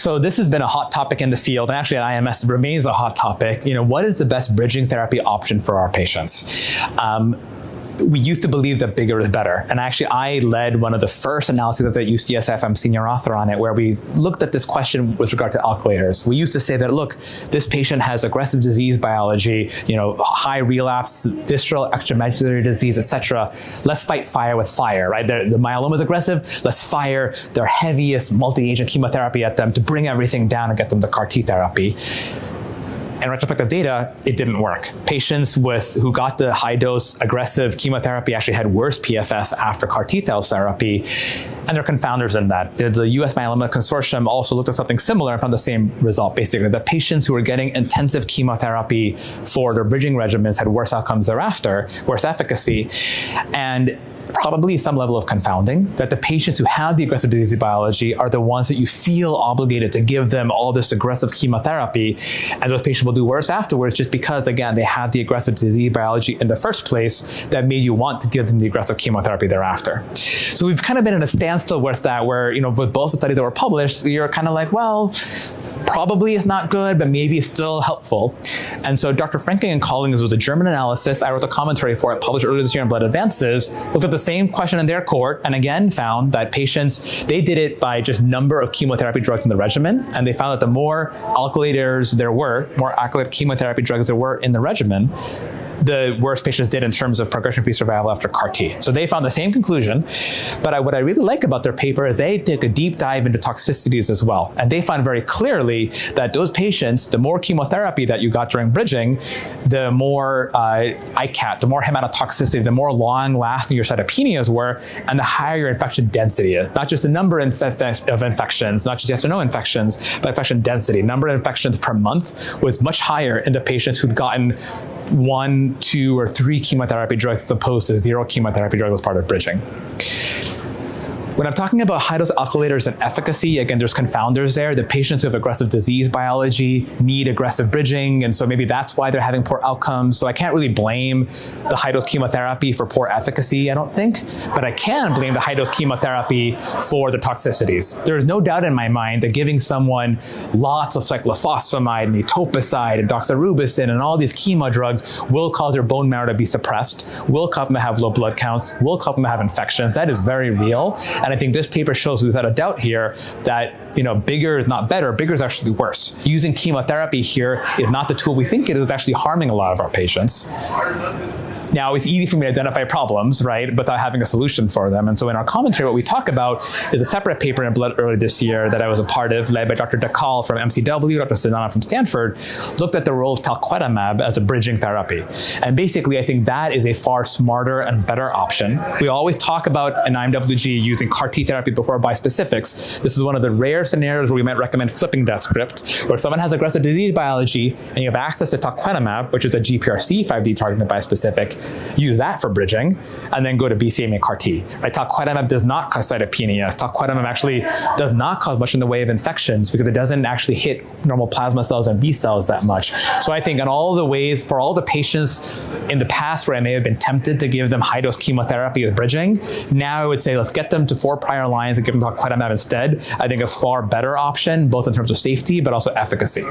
So this has been a hot topic in the field, and actually at IMS it remains a hot topic. What is the best bridging therapy option for our patients? We used to believe that bigger is better. And actually, I led one of the first analyses of the UCSF. I'm senior author on it, where we looked at this question with regard to alkylators. We used to say that, look, this patient has aggressive disease biology, high relapse, visceral extramedullary disease, etc. Let's fight fire with fire, right? The myeloma is aggressive. Let's fire their heaviest multi-agent chemotherapy at them to bring everything down and get them to CAR T therapy. In retrospective data, it didn't work. Patients who got the high-dose aggressive chemotherapy actually had worse PFS after CAR T-cell therapy, and there are confounders in that. The US Myeloma Consortium also looked at something similar and found the same result, basically, that patients who were getting intensive chemotherapy for their bridging regimens had worse outcomes thereafter, worse efficacy, and probably some level of confounding, that the patients who have the aggressive disease biology are the ones that you feel obligated to give them all this aggressive chemotherapy, and those patients will do worse afterwards just because, again, they had the aggressive disease biology in the first place that made you want to give them the aggressive chemotherapy thereafter. So we've kind of been in a standstill with that, where, with both the studies that were published, you're kind of like, well, probably it's not good, but maybe it's still helpful. And so Dr. Franking and colleagues was a German analysis. I wrote a commentary for it, published earlier this year in Blood Advances, looked at the same question in their cohort, and again found that patients, they did it by just number of chemotherapy drugs in the regimen, and they found that the more alkylators there were, more alkylated chemotherapy drugs there were in the regimen, the worse patients did in terms of progression-free survival after CAR T. So they found the same conclusion, but what I really like about their paper is they took a deep dive into toxicities as well. And they found very clearly that those patients, the more chemotherapy that you got during bridging, the more ICAT, the more hematotoxicity, the more long-lasting your cytopenias were, and the higher your infection density is. Not just the number of infections, not just yes or no infections, but infection density. Number of infections per month was much higher in the patients who'd gotten 1, 2, or 3 chemotherapy drugs as opposed to 0 chemotherapy drugs as part of bridging. When I'm talking about high-dose alkylators and efficacy, again, there's confounders there. The patients who have aggressive disease biology need aggressive bridging, and so maybe that's why they're having poor outcomes. So I can't really blame the high-dose chemotherapy for poor efficacy, I don't think, but I can blame the high-dose chemotherapy for the toxicities. There's no doubt in my mind that giving someone lots of cyclophosphamide and etoposide and doxorubicin and all these chemo drugs will cause their bone marrow to be suppressed, will cause them to have low blood counts, will cause them to have infections. That is very real. And I think this paper shows without a doubt here that, bigger is not better, bigger is actually worse. Using chemotherapy here is not the tool we think it is actually harming a lot of our patients. Now, it's easy for me to identify problems, right, without having a solution for them. And so in our commentary, what we talk about is a separate paper in Blood earlier this year that I was a part of, led by Dr. Dakal from MCW, Dr. Sedana from Stanford, looked at the role of Talquetamab as a bridging therapy. And basically, I think that is a far smarter and better option. We always talk about an IMWG using CAR T therapy before bispecifics. This is one of the rare scenarios where we might recommend flipping that script, where someone has aggressive disease biology and you have access to Talquetamab, which is a GPRC5D targeted bispecific, use that for bridging, and then go to BCMA CAR T. Right? Talquetamab does not cause cytopenias. Talquetamab actually does not cause much in the way of infections because it doesn't actually hit normal plasma cells and B cells that much. So I think in all the ways, for all the patients in the past where I may have been tempted to give them high-dose chemotherapy with bridging, now I would say let's get them to 4 prior lines and give them Talquetamab instead. I think it's a far better option, both in terms of safety, but also efficacy.